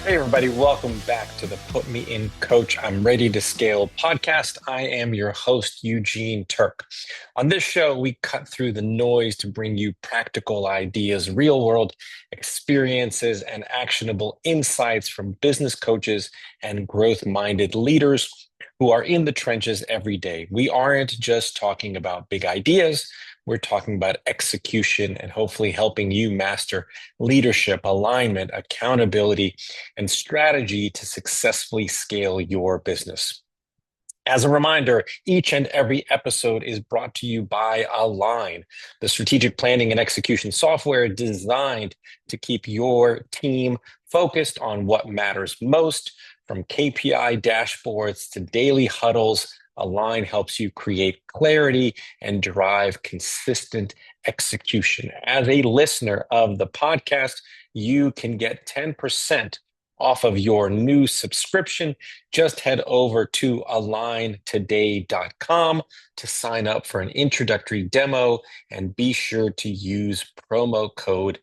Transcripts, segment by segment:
Hey, everybody, welcome back to the Put Me in Coach, I'm Ready to Scale podcast. I am your host, Eugene Terk. On this show, we cut through the noise to bring you practical ideas, real world experiences, and actionable insights from business coaches and growth minded leaders who are in the trenches every day. We aren't just talking about big ideas. We're talking about execution and hopefully helping you master leadership, alignment, accountability, and strategy to successfully scale your business. As a reminder, each and every episode is brought to you by Align, the strategic planning and execution software designed to keep your team focused on what matters most. From KPI dashboards to daily huddles, Align helps you create clarity and drive consistent execution. As a listener of the podcast, you can get 10% off of your new subscription. Just head over to aligntoday.com to sign up for an introductory demo and be sure to use promo code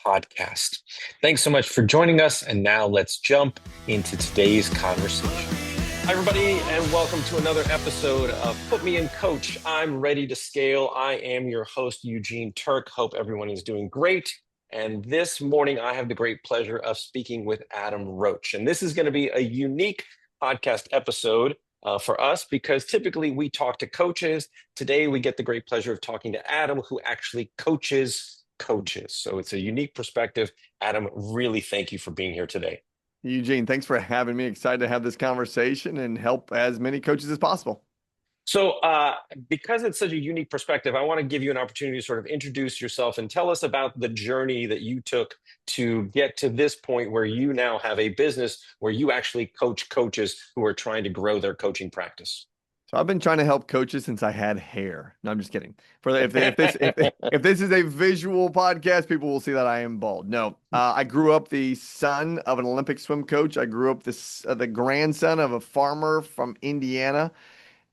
podcast. Thanks so much for joining us. And now let's jump into today's conversation. Hi, everybody, and welcome to another episode of Put Me in Coach. I'm Ready to Scale. I am your host, Eugene Terk. Hope everyone is doing great. And this morning, I have the great pleasure of speaking with Adam Roach. And this is going to be a unique podcast episode for us because typically we talk to coaches. Today, we get the great pleasure of talking to Adam, who actually coaches coaches. So it's a unique perspective. Adam, really thank you for being here today. Eugene, thanks for having me. Excited to have this conversation and help as many coaches as possible. So because it's such a unique perspective, I want to give you an opportunity to sort of introduce yourself and tell us about the journey that you took to get to this point where you now have a business where you actually coach coaches who are trying to grow their coaching practice. So I've been trying to help coaches since I had hair. No, I'm just kidding. If this is a visual podcast, people will see that I am bald. No, I grew up the son of an Olympic swim coach. I grew up the grandson of a farmer from Indiana.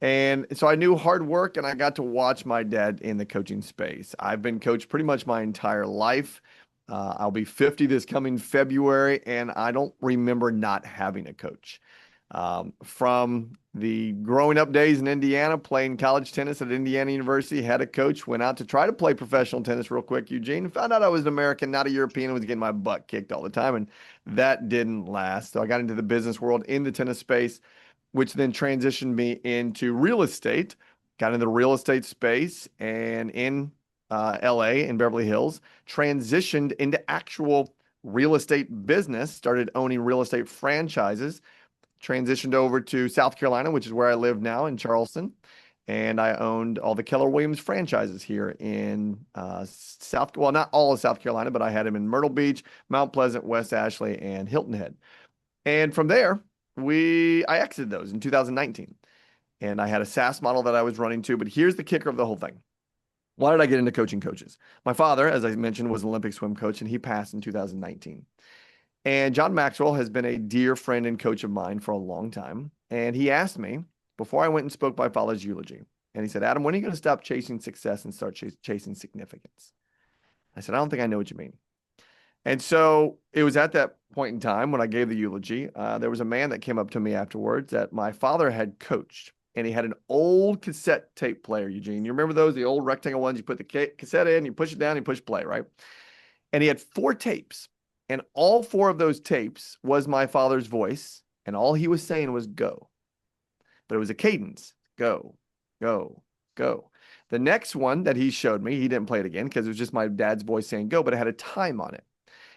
And so I knew hard work and I got to watch my dad in the coaching space. I've been coached pretty much my entire life. I'll be 50 this coming February, and I don't remember not having a coach. From the growing up days in Indiana, playing college tennis at Indiana University, had a coach, went out to try to play professional tennis real quick, Eugene, found out I was an American, not a European, was getting my butt kicked all the time, and that didn't last. So I got into the business world in the tennis space, which then transitioned me into real estate, got into the real estate space, and in LA, in Beverly Hills, transitioned into actual real estate business, started owning real estate franchises, transitioned over to South Carolina, which is where I live now in Charleston. And I owned all the Keller Williams franchises here in well, not all of South Carolina, but I had them in Myrtle Beach, Mount Pleasant, West Ashley, and Hilton Head. And from there, I exited those in 2019. And I had a SaaS model that I was running to. But here's the kicker of the whole thing. Why did I get into coaching coaches? My father, as I mentioned, was an Olympic swim coach, and he passed in 2019. And John Maxwell has been a dear friend and coach of mine for a long time. And he asked me before I went and spoke my father's eulogy. And he said, Adam, when are you going to stop chasing success and start chasing significance? I said, I don't think I know what you mean. And so it was at that point in time when I gave the eulogy, there was a man that came up to me afterwards that my father had coached. And he had an old cassette tape player, Eugene. You remember those, the old rectangle ones? You put the cassette in, you push it down, you push play, right? And he had 4 tapes. And all 4 of those tapes was my father's voice. And all he was saying was go. But it was a cadence. Go, go, go. The next one that he showed me, he didn't play it again because it was just my dad's voice saying go, but it had a time on it.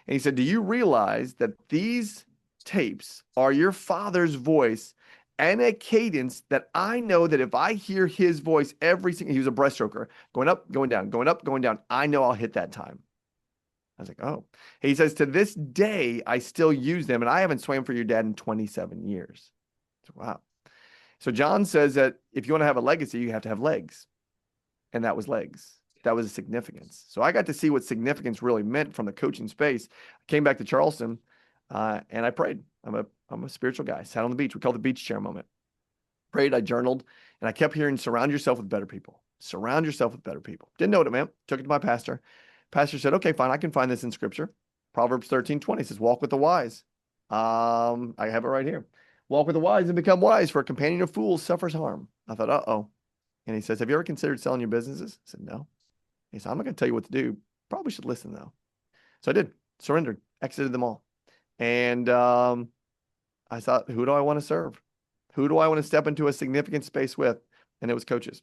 And he said, do you realize that these tapes are your father's voice and a cadence that I know that if I hear his voice he was a breaststroker, going up, going down, going up, going down, I know I'll hit that time. I was like, oh. He says, to this day, I still use them, and I haven't swam for your dad in 27 years. Wow. So John says that if you want to have a legacy, you have to have legs. And that was legs. That was a significance. So I got to see what significance really meant from the coaching space. I came back to Charleston, and I prayed. I'm a spiritual guy. Sat on the beach. We call it the beach chair moment. Prayed, I journaled, and I kept hearing, surround yourself with better people. Surround yourself with better people. Didn't know what it meant. Took it to my pastor. Pastor said, okay, fine. I can find this in scripture. Proverbs 13:20 says, walk with the wise. I have it right here. Walk with the wise and become wise, for a companion of fools suffers harm. I thought, uh-oh. And he says, have you ever considered selling your businesses? I said, no. He said, I'm not going to tell you what to do. Probably should listen, though. So I did. Surrendered. Exited them all. And I thought, who do I want to serve? Who do I want to step into a significant space with? And it was coaches.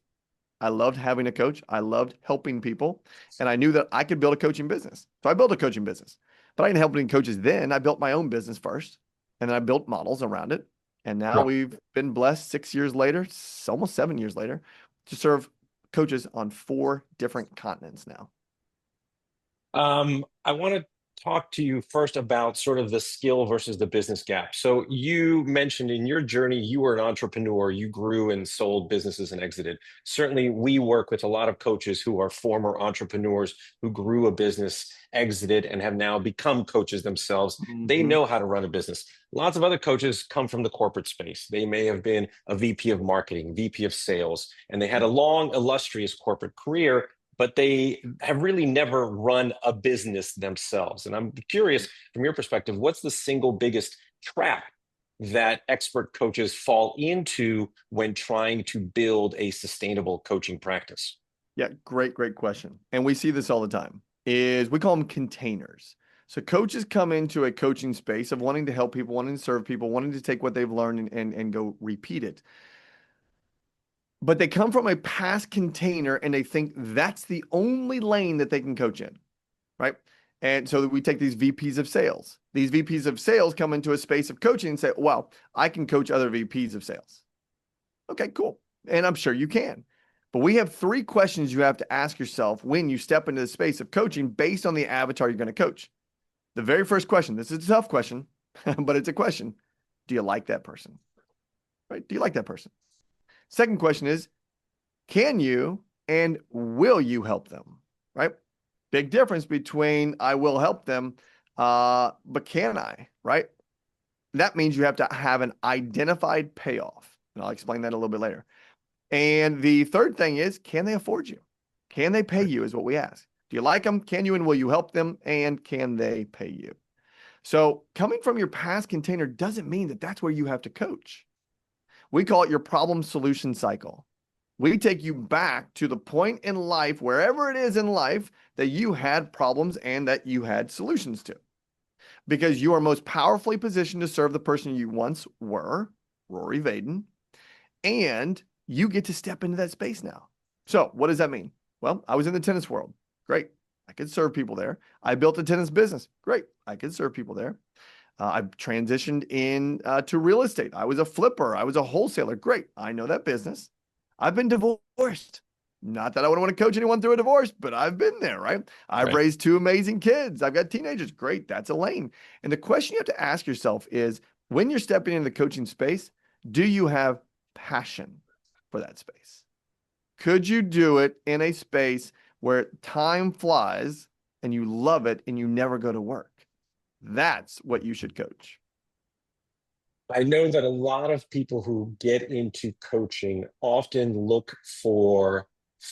I loved having a coach. I loved helping people. And I knew that I could build a coaching business. So I built a coaching business. But I didn't help any coaches then. I built my own business first. And then I built models around it. And now we've been blessed 6 years later, almost 7 years later, to serve coaches on 4 different continents now. I want to talk to you first about sort of the skill versus the business gap. So you mentioned in your journey, you were an entrepreneur, you grew and sold businesses and exited. Certainly, we work with a lot of coaches who are former entrepreneurs who grew a business, exited, and have now become coaches themselves. They know how to run a business. Lots of other coaches come from the corporate space. They may have been a VP of marketing, VP of sales, and they had a long, illustrious corporate career, but they have really never run a business themselves. And I'm curious, from your perspective, what's the single biggest trap that expert coaches fall into when trying to build a sustainable coaching practice? Yeah, great question. And we see this all the time, is we call them containers. So coaches come into a coaching space of wanting to help people, wanting to serve people, wanting to take what they've learned and go repeat it. But they come from a past container and they think that's the only lane that they can coach in, right? And so we take these VPs of sales. These VPs of sales come into a space of coaching and say, wow, I can coach other VPs of sales. Okay, cool. And I'm sure you can. But we have 3 questions you have to ask yourself when you step into the space of coaching based on the avatar you're going to coach. The very first question, this is a tough question, but it's a question. Do you like that person? Right? Do you like that person? Second question is, can you and will you help them? Right? Big difference between I will help them, but can I? Right? That means you have to have an identified payoff. And I'll explain that a little bit later. And the third thing is, can they afford you? Can they pay you is what we ask. Do you like them? Can you and will you help them? And can they pay you? So coming from your past container doesn't mean that that's where you have to coach. We call it your problem solution cycle. We take you back to the point in life, wherever it is in life, that you had problems and that you had solutions to. Because you are most powerfully positioned to serve the person you once were, Rory Vaden, and you get to step into that space now. So what does that mean? Well, I was in the tennis world. Great. I could serve people there. I built a tennis business. Great. I could serve people there. I transitioned to real estate. I was a flipper. I was a wholesaler. Great. I know that business. I've been divorced. Not that I would want to coach anyone through a divorce, but I've been there, right? I've raised 2 amazing kids. I've got teenagers. Great. That's a lane. And the question you have to ask yourself is, when you're stepping into the coaching space, do you have passion for that space? Could you do it in a space where time flies and you love it and you never go to work? That's what you should coach. I know that a lot of people who get into coaching often look for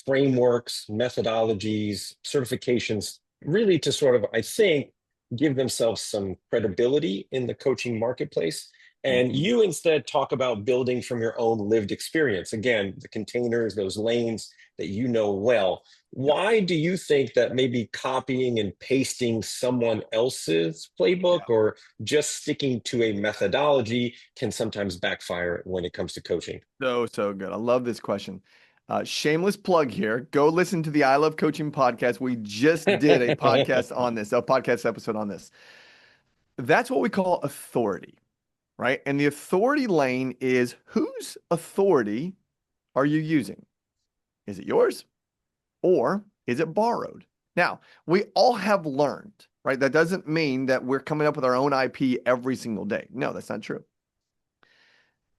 frameworks, methodologies, certifications, really to sort of, I think, give themselves some credibility in the coaching marketplace. And you instead talk about building from your own lived experience. Again, the containers, those lanes that you know well. Why do you think that maybe copying and pasting someone else's playbook or just sticking to a methodology can sometimes backfire when it comes to coaching? So good. I love this question. Shameless plug here. Go listen to the I Love Coaching podcast. We just did a podcast on this, a podcast episode on this. That's what we call authority, right? And the authority lane is, whose authority are you using? Is it yours or is it borrowed? Now, we all have learned, right? That doesn't mean that we're coming up with our own IP every single day. No, that's not true.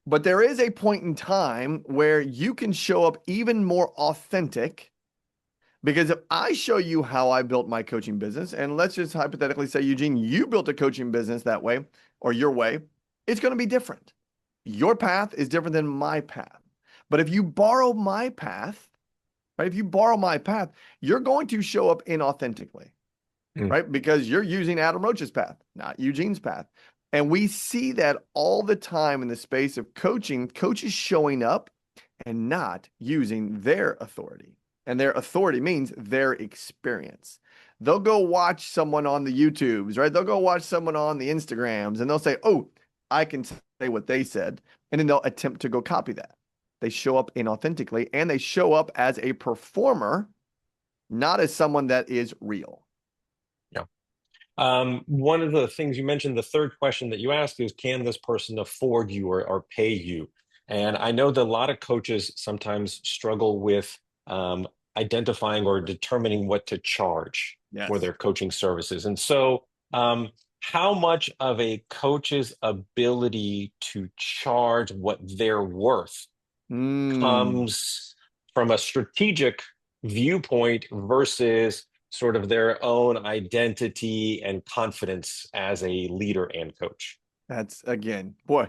But there is a point in time where you can show up even more authentic, because if I show you how I built my coaching business, and let's just hypothetically say, Eugene, you built a coaching business that way or your way, it's going to be different. Your path is different than my path. But if you borrow my path, right? If you borrow my path, you're going to show up inauthentically, right? Because you're using Adam Roach's path, not Eugene's path. And we see that all the time in the space of coaching, coaches showing up and not using their authority. And their authority means their experience. They'll go watch someone on the YouTubes, right? They'll go watch someone on the Instagrams and they'll say, oh, I can say what they said. And then they'll attempt to go copy that. They show up inauthentically and they show up as a performer, not as someone that is real. Yeah. One of the things you mentioned, the third question that you asked is, can this person afford you or pay you? And I know that a lot of coaches sometimes struggle with identifying or determining what to charge for Yes. their coaching services. And so, how much of a coach's ability to charge what they're worth Mm, comes from a strategic viewpoint versus sort of their own identity and confidence as a leader and coach? that's again, boy,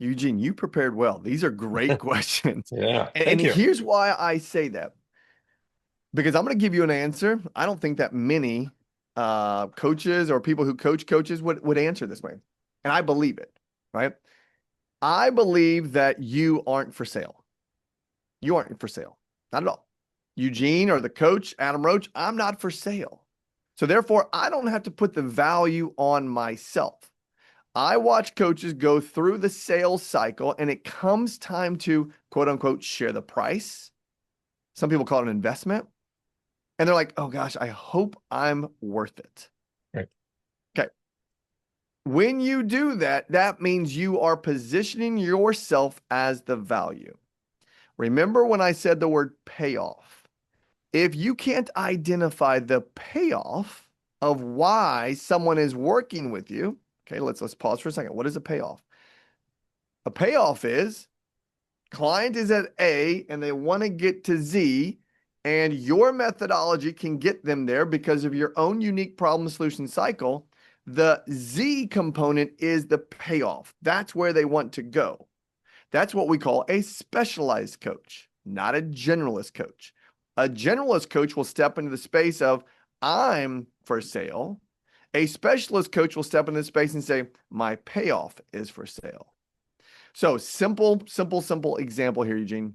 Eugene, you prepared well. These are great questions. Yeah, And thank you. here's why I say that. Because I'm going to give you an answer. I don't think that many coaches or people who coach coaches would answer this way. And I believe it, right? I believe that you aren't for sale. You aren't for sale. Not at all. Eugene or the coach, Adam Roach, I'm not for sale. So therefore, I don't have to put the value on myself. I watch coaches go through the sales cycle and it comes time to quote unquote share the price. Some people call it an investment. And they're like, oh gosh, I hope I'm worth it. Right. Okay. When you do that, that means you are positioning yourself as the value. Remember when I said the word payoff? If you can't identify the payoff of why someone is working with you, okay, let's pause for a second. What is a payoff? A payoff is client is at A and they want to get to Z, and your methodology can get them there because of your own unique problem solution cycle. The Z component is the payoff. That's where they want to go. That's what we call a specialized coach, not a generalist coach. A generalist coach will step into the space of, I'm for sale. A specialist coach will step into the space and say, my payoff is for sale. So simple example here, Eugene.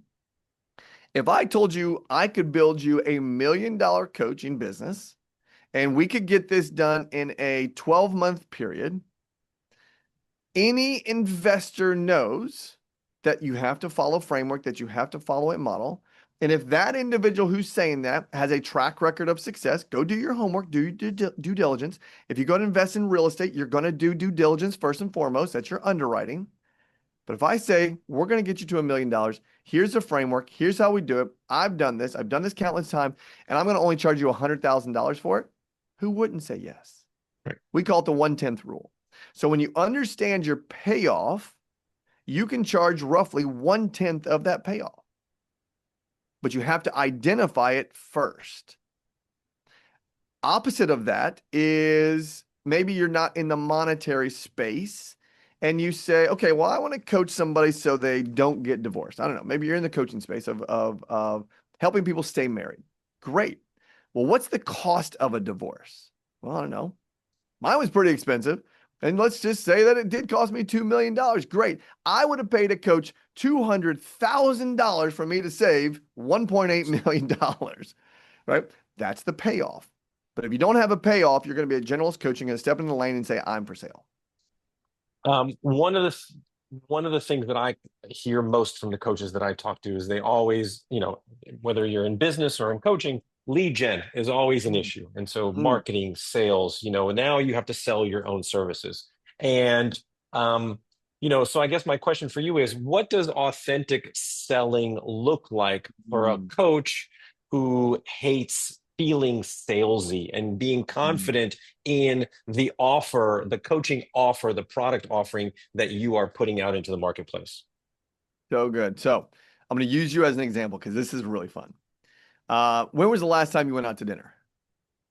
If I told you I could build you $1 million coaching business and we could get this done in a 12-month period, any investor knows that you have to follow framework, that you have to follow a model. And if that individual who's saying that has a track record of success, go do your homework, do due diligence. If you go to invest in real estate, you're going to do due diligence first and foremost. That's your underwriting. But if I say, we're going to get you to $1 million, here's the framework, here's how we do it. I've done this countless times, and I'm going to only charge you $100,000 for it. Who wouldn't say yes? Right. We call it the 1/10 rule. So when you understand your payoff, you can charge roughly 1/10 of that payoff. But you have to identify it first. Opposite of that is maybe you're not in the monetary space and you say, okay, well, I want to coach somebody so they don't get divorced. I don't know. Maybe you're in the coaching space of helping people stay married. Great. Well, what's the cost of a divorce? Well, I don't know. Mine was pretty expensive. And let's just say that it did cost me $2 million. Great. I would have paid a coach $200,000 for me to save $1.8 million, right? That's the payoff. But if you don't have a payoff, you're going to be a generalist coach. You're going to step in the lane and say, I'm for sale. One of the things that I hear most from the coaches that I talk to is they always, whether you're in business or in coaching, lead gen is always an issue. And so Mm. marketing, sales, now you have to sell your own services. And so I guess my question for you is, what does authentic selling look like for a Mm. coach who hates feeling salesy and being Mm. confident in the offer, the coaching offer, the product offering that you are putting out into the marketplace? So good. So I'm going to use you as an example because this is really fun. When was the last time you went out to dinner?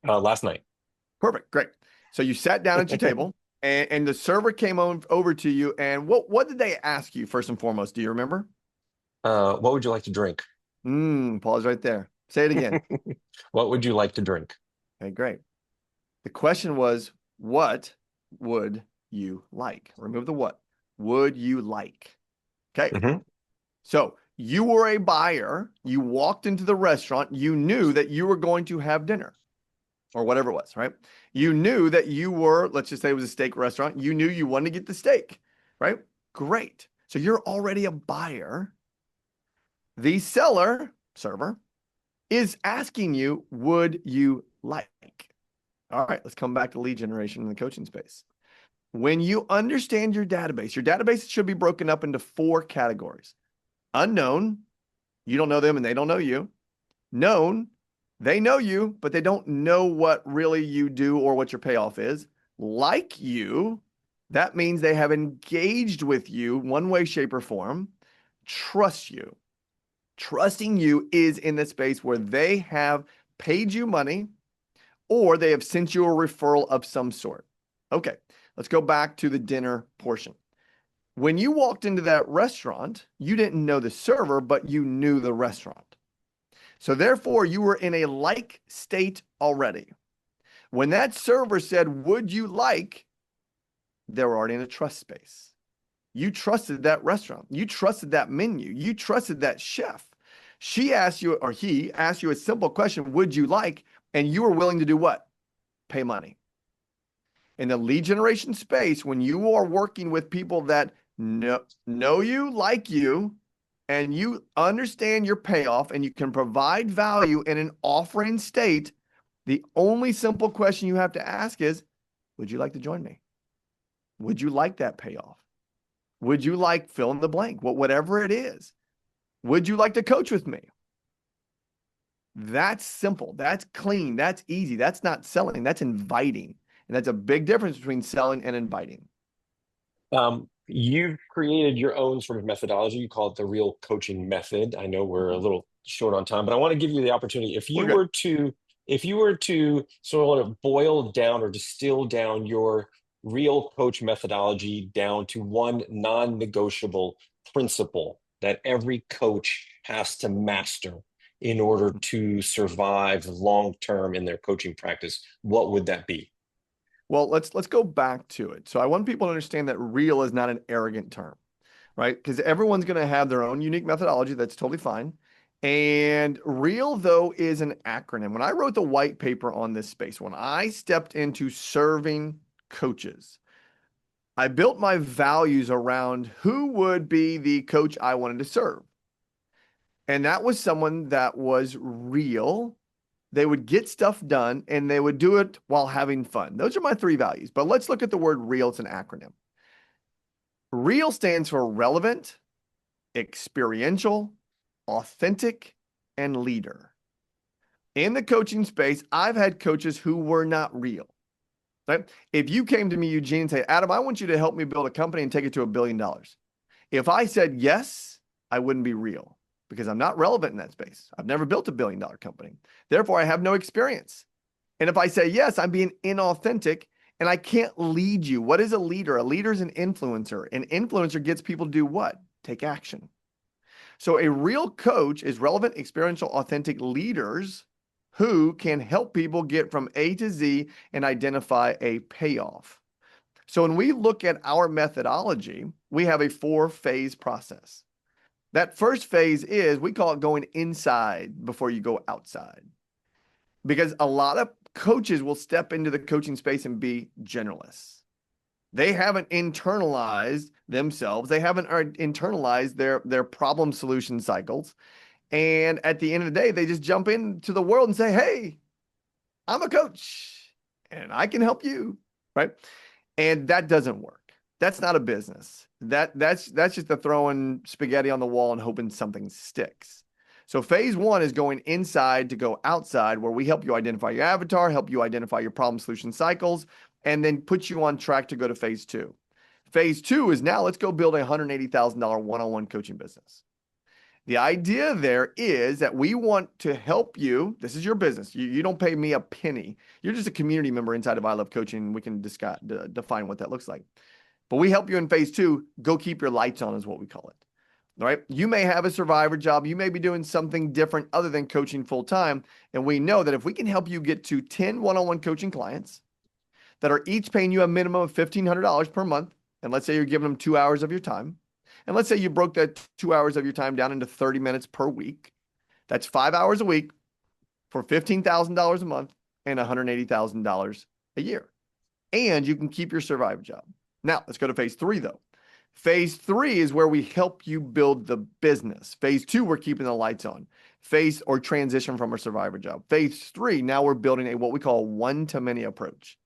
Last night. Perfect. Great. So you sat down at your table and the server came over to you. And what did they ask you first and foremost? Do you remember? What would you like to drink? Pause right there. Say it again. What would you like to drink? Okay, great. The question was, what would you like? Remove the what. Would you like? Okay. Hmm. So you were a buyer. You walked into the restaurant. You knew that you were going to have dinner or whatever it was, right? You knew that you were, let's just say it was a steak restaurant. You knew you wanted to get the steak, right? Great. So you're already a buyer. The server, is asking you, would you like? All right, let's come back to lead generation in the coaching space. When you understand your database should be broken up into 4 categories. Unknown, you don't know them and they don't know you. Known, they know you, but they don't know what really you do or what your payoff is. Like you, that means they have engaged with you one way, shape, or form. Trust you. Trusting you is in the space where they have paid you money or they have sent you a referral of some sort. Okay, let's go back to the dinner portion. When you walked into that restaurant, you didn't know the server, but you knew the restaurant. So therefore, you were in a like state already. When that server said, would you like, they were already in a trust space. You trusted that restaurant. You trusted that menu. You trusted that chef. She asked you, or he asked you a simple question, would you like? And you were willing to do what? Pay money. In the lead generation space, when you are working with people that know you, like you, and you understand your payoff and you can provide value in an offering state, the only simple question you have to ask is, would you like to join me? Would you like that payoff? Would you like fill in the blank? Whatever it is. Would you like to coach with me? That's simple. That's clean. That's easy. That's not selling. That's inviting. And that's a big difference between selling and inviting. You've created your own sort of methodology. You call it the real coaching method. I know we're a little short on time, but I want to give you the opportunity. We're good. If you were to sort of boil down or distill down your real coach methodology down to one non-negotiable principle that every coach has to master in order to survive long term in their coaching practice, what would that be? Well, let's go back to it. So I want people to understand that real is not an arrogant term, right? Because everyone's going to have their own unique methodology. That's totally fine. And real, though, is an acronym. When I wrote the white paper on this space, when I stepped into serving coaches, I built my values around who would be the coach I wanted to serve. And that was someone that was real. They would get stuff done and they would do it while having fun. Those are my 3 values. But let's look at the word real. It's an acronym. Real stands for relevant, experiential, authentic, and leader. In the coaching space, I've had coaches who were not real. Right? If you came to me, Eugene, and say, Adam, I want you to help me build a company and take it to $1 billion. If I said yes, I wouldn't be real because I'm not relevant in that space. I've never built $1 billion company. Therefore, I have no experience. And if I say yes, I'm being inauthentic and I can't lead you. What is a leader? A leader is an influencer. An influencer gets people to do what? Take action. So a real coach is relevant, experiential, authentic leaders who can help people get from A to Z and identify a payoff. So when we look at our methodology, we have a 4-phase process. That first phase is, we call it going inside before you go outside. Because a lot of coaches will step into the coaching space and be generalists. They haven't internalized themselves. They haven't internalized their problem solution cycles. And at the end of the day, they just jump into the world and say, hey, I'm a coach and I can help you, right? And that doesn't work. That's not a business. That's just the throwing spaghetti on the wall and hoping something sticks. So phase 1 is going inside to go outside, where we help you identify your avatar, help you identify your problem solution cycles, and then put you on track to go to phase 2. Phase 2 is now let's go build a $180,000 one-on-one coaching business. The idea there is that we want to help you. This is your business. You don't pay me a penny. You're just a community member inside of I Love Coaching. We can define what that looks like. But we help you in phase 2. Go keep your lights on is what we call it. All right. You may have a survivor job. You may be doing something different other than coaching full time. And we know that if we can help you get to 10 one-on-one coaching clients, that are each paying you a minimum of $1,500 per month. And let's say you're giving them 2 hours of your time. And let's say you broke that 2 hours of your time down into 30 minutes per week. That's 5 hours a week for $15,000 a month and $180,000 a year. And you can keep your survival job. Now, let's go to phase 3, though. Phase 3 is where we help you build the business. Phase 2, we're keeping the lights on. Phase or transition from a survivor job. Phase 3, now we're building a what we call one-to-many approach.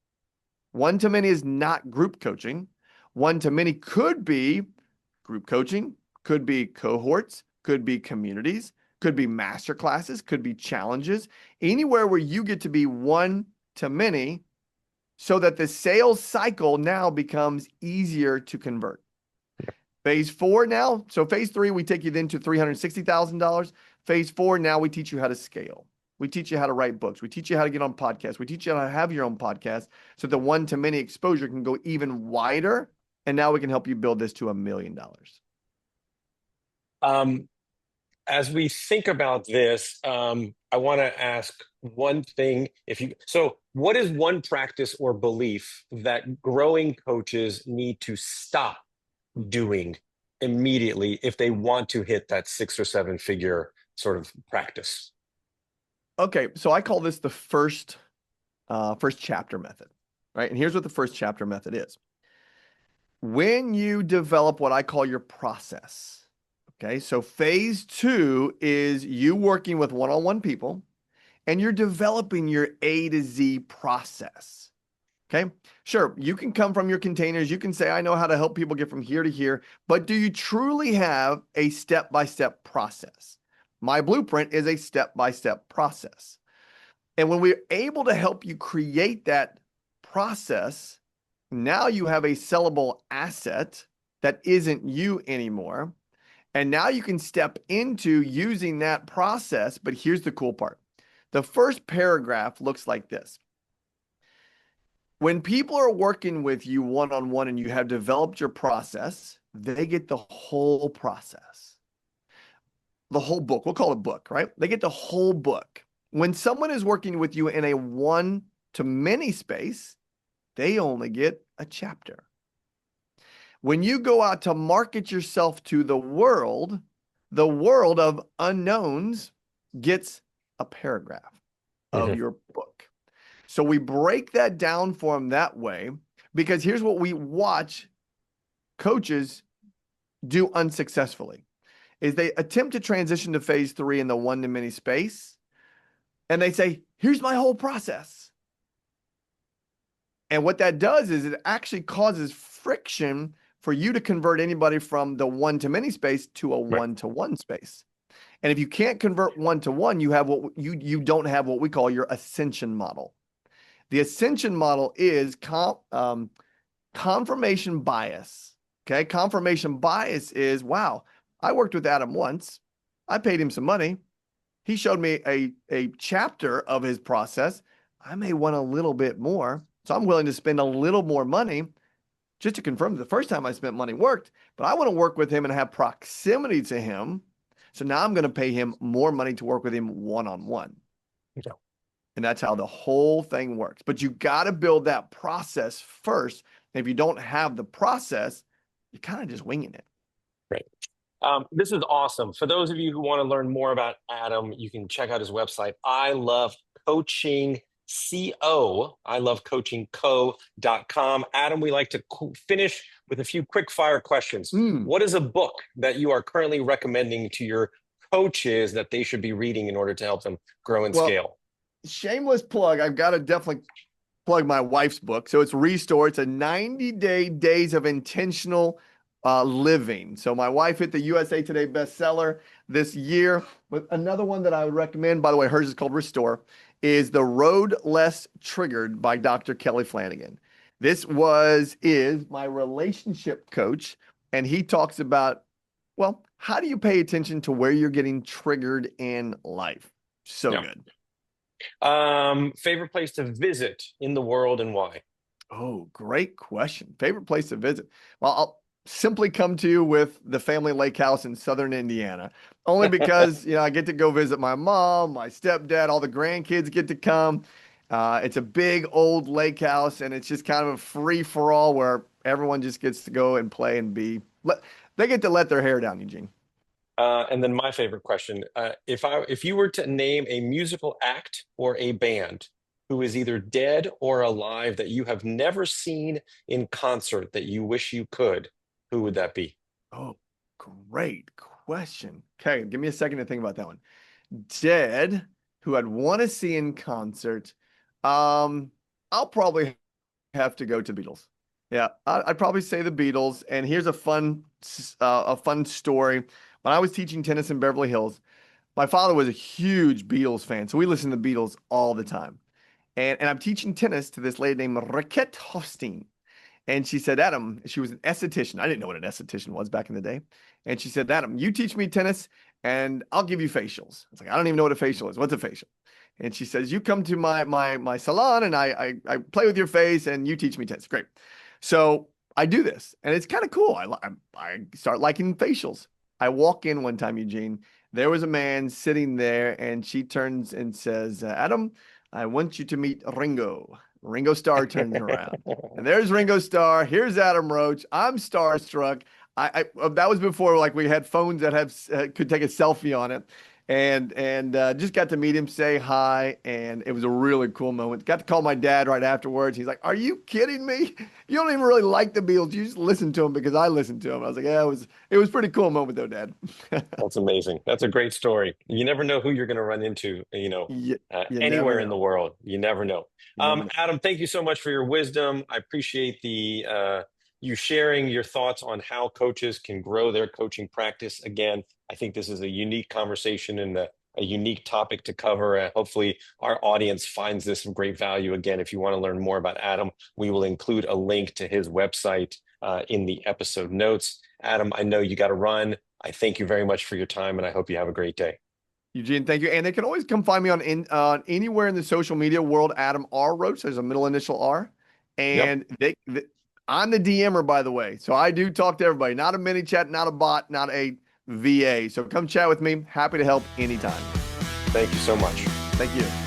One-to-many is not group coaching. One-to-many could be group coaching, could be cohorts, could be communities, could be master classes, could be challenges, anywhere where you get to be one-to-many so that the sales cycle now becomes easier to convert. Phase 4 now, so phase 3, we take you then to $360,000. Phase 4, now we teach you how to scale. We teach you how to write books. We teach you how to get on podcasts. We teach you how to have your own podcast so the one-to-many exposure can go even wider. And now we can help you build this to $1 million. As we think about this, I want to ask one thing. So what is one practice or belief that growing coaches need to stop doing immediately if they want to hit that 6 or 7 figure sort of practice? Okay, so I call this the first chapter method, right? And here's what the first chapter method is. When you develop what I call your process, okay, so phase 2 is you working with one-on-one people and you're developing your A to Z process. Okay, sure, you can come from your containers. You can say, I know how to help people get from here to here, but do you truly have a step-by-step process? My blueprint is a step-by-step process. And when we're able to help you create that process, now you have a sellable asset that isn't you anymore. And now you can step into using that process. But here's the cool part. The first paragraph looks like this. When people are working with you one-on-one and you have developed your process, they get the whole process. The whole book. We'll call it a book, right? They get the whole book. When someone is working with you in a one-to-many space, they only get a chapter. When you go out to market yourself to the world of unknowns gets a paragraph of your book. So we break that down for them that way because here's what we watch coaches do unsuccessfully is they attempt to transition to phase 3 in the one-to-many space and they say, here's my whole process. And what that does is it actually causes friction for you to convert anybody from the one-to-many space to a one-to-one space. And if you can't convert one-to-one, you have you don't have what we call your ascension model. The ascension model is confirmation bias. Okay, confirmation bias is, wow, I worked with Adam once. I paid him some money. He showed me a chapter of his process. I may want a little bit more. So I'm willing to spend a little more money just to confirm the first time I spent money worked, but I want to work with him and have proximity to him. So now I'm going to pay him more money to work with him one-on-one. Yeah. And that's how the whole thing works. But you got to build that process first. And if you don't have the process, you're kind of just winging it. Great. This is awesome. For those of you who want to learn more about Adam, you can check out his website. I love coaching. I love coachingco.com. Adam, we like to finish with a few quick fire questions. What is a book that you are currently recommending to your coaches that they should be reading in order to help them grow and scale? Shameless plug. I've got to definitely plug my wife's book. So it's Restore. It's a 90-day days of intentional living. So my wife hit the USA Today bestseller this year. But another one that I would recommend, by the way, hers is called Restore, is The Road Less Triggered by Dr. Kelly Flanagan. This is my relationship coach, and he talks about, well, how do you pay attention to where you're getting triggered in life? So good. Favorite place to visit in the world and why? Oh, great question. Favorite place to visit? Well, I'll simply come to you with the family lake house in southern Indiana, only because, I get to go visit my mom, my stepdad, all the grandkids get to come. It's a big old lake house, and it's just kind of a free for all where everyone just gets to go and play and they get to let their hair down, Eugene. And then my favorite question, if you were to name a musical act or a band who is either dead or alive that you have never seen in concert that you wish you could, who would that be? Oh, great question. Okay, give me a second to think about that one. Dead, who I'd want to see in concert. I'll probably have to go to Beatles. Yeah, I'd probably say the Beatles. And here's a fun story. When I was teaching tennis in Beverly Hills, my father was a huge Beatles fan, so we listened to the Beatles all the time. And I'm teaching tennis to this lady named Raquette Hofstein. And she said, Adam, she was an esthetician. I didn't know what an esthetician was back in the day. And she said, Adam, you teach me tennis and I'll give you facials. I was like, I don't even know what a facial is. What's a facial? And she says, you come to my salon and I play with your face and you teach me tennis. Great. So I do this and it's kind of cool. I start liking facials. I walk in one time, Eugene. There was a man sitting there and she turns and says, Adam, I want you to meet Ringo. Ringo Starr turns around. And there's Ringo Starr. Here's Adam Roach. I'm starstruck. That was before like we had phones that could take a selfie on it, and just got to meet him, say hi, and it was a really cool moment. Got to call my dad right afterwards. He's like, "Are you kidding me? You don't even really like the Beatles. You just listen to them because I listened to them." I was like, "Yeah, it was pretty cool moment though, Dad." That's amazing. That's a great story. You never know who you're going to run into, You never anywhere in the know. world. You never know. You never know. Adam, thank you so much for your wisdom. I appreciate the you sharing your thoughts on how coaches can grow their coaching practice. Again, I think this is a unique conversation and a unique topic to cover. Hopefully, our audience finds this of great value. Again, if you want to learn more about Adam, we will include a link to his website in the episode notes. Adam, I know you got to run. I thank you very much for your time, and I hope you have a great day. Eugene, thank you. And they can always come find me on anywhere in the social media world. Adam R. Roach. There's a middle initial R, Yep. and I'm the DMer, by the way. So I do talk to everybody. Not a mini chat, not a bot, not a VA. So come chat with me. Happy to help anytime. Thank you so much. Thank you.